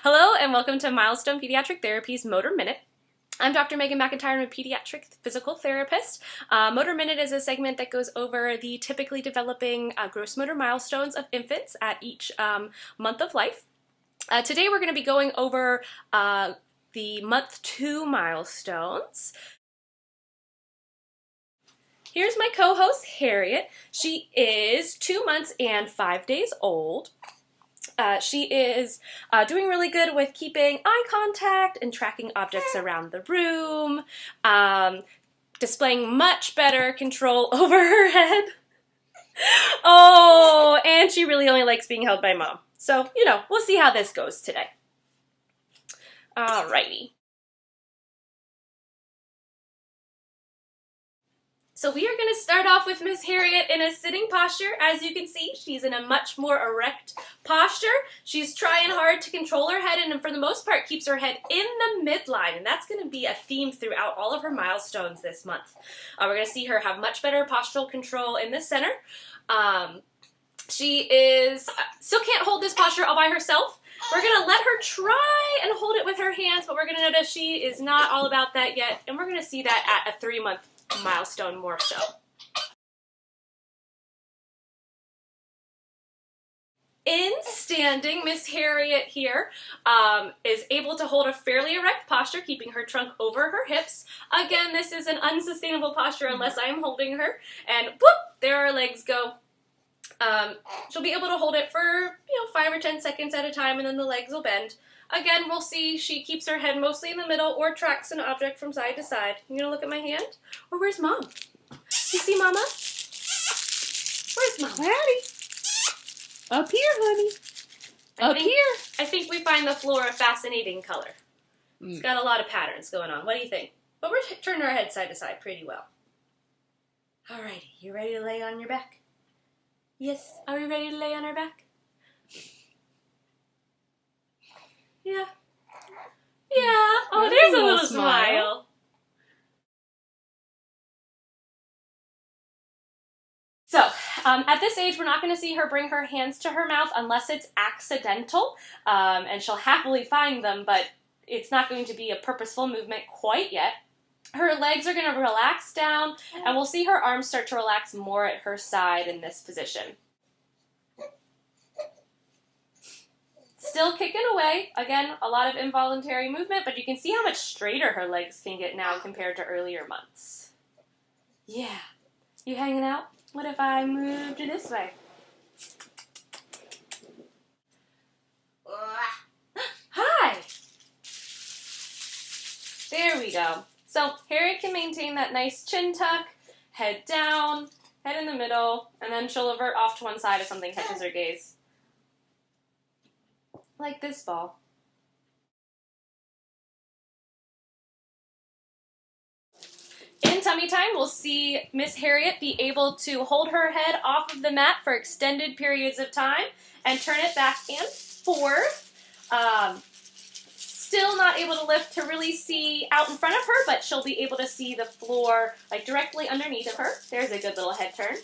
Hello and welcome to Milestone Pediatric Therapy's Motor Minute. I'm Dr. Megan McIntyre. I'm a pediatric physical therapist. Motor Minute is a segment that goes over the typically developing gross motor milestones of infants at each month of life. Today we're going to be going over the month 2 milestones. Here's my co-host Harriet. She is 2 months and 5 days old. She is doing really good with keeping eye contact and tracking objects around the room, displaying much better control over her head. Oh, and she really only likes being held by mom. So, we'll see how this goes today. Alrighty. So we are going to start off with Miss Harriet in a sitting posture. As you can see, she's in a much more erect posture. She's trying hard to control her head and for the most part keeps her head in the midline. And that's going to be a theme throughout all of her milestones this month. We're going to see her have much better postural control in the center. She still can't hold this posture all by herself. We're going to let her try and hold it with her hands, but we're going to notice she is not all about that yet. And we're going to see that at a 3-month milestone more so. In standing, Miss Harriet here is able to hold a fairly erect posture, keeping her trunk over her hips. Again, this is an unsustainable posture unless I am holding her. And whoop, there our legs go. She'll be able to hold it for 5 or 10 seconds at a time, and then the legs will bend. Again, we'll see she keeps her head mostly in the middle or tracks an object from side to side. You gonna look at my hand? Or where's Mom? You see Mama? Where's Mom? Howdy. Up here, honey. Here. I think we find the floor a fascinating color. It's got a lot of patterns going on. What do you think? But we're turning our head side to side pretty well. Alrighty, you ready to lay on your back? Yes. Are we ready to lay on our back? Yeah. Yeah. Oh, there's a little smile. So, at this age, we're not going to see her bring her hands to her mouth unless it's accidental, and she'll happily find them, but it's not going to be a purposeful movement quite yet. Her legs are going to relax down, and we'll see her arms start to relax more at her side in this position. Still kicking away. Again, a lot of involuntary movement, but you can see how much straighter her legs can get now compared to earlier months. Yeah. You hanging out? What if I moved you this way? Hi! There we go. So, Harriet can maintain that nice chin tuck, head down, head in the middle, and then she'll avert off to one side if something catches her gaze. Like this ball. In tummy time, we'll see Miss Harriet be able to hold her head off of the mat for extended periods of time and turn it back and forth. Still not able to lift to really see out in front of her, but she'll be able to see the floor like directly underneath of her. There's a good little head turn.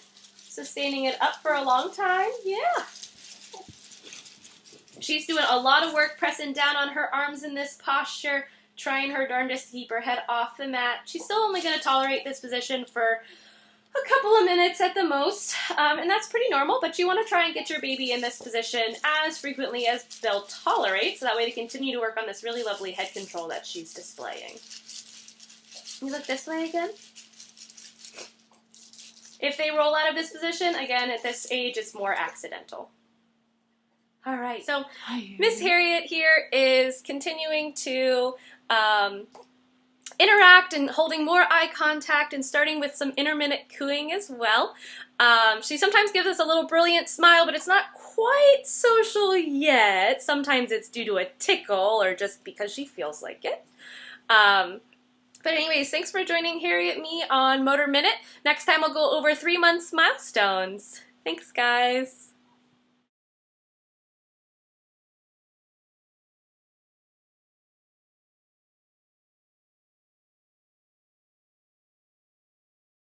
Sustaining it up for a long time. Yeah. She's doing a lot of work pressing down on her arms in this posture, trying her darndest to keep her head off the mat. She's still only going to tolerate this position for a couple of minutes at the most, and that's pretty normal, but you want to try and get your baby in this position as frequently as they'll tolerate, so that way to continue to work on this really lovely head control that she's displaying. You look this way again. If they roll out of this position, again, at this age, it's more accidental. All right, so Miss Harriet here is continuing to interact and holding more eye contact and starting with some intermittent cooing as well. She sometimes gives us a little brilliant smile, but it's not quite social yet. Sometimes it's due to a tickle or just because she feels like it. But anyways, thanks for joining Harriet and me on Motor Minute. Next time I'll go over 3 months milestones. Thanks, guys.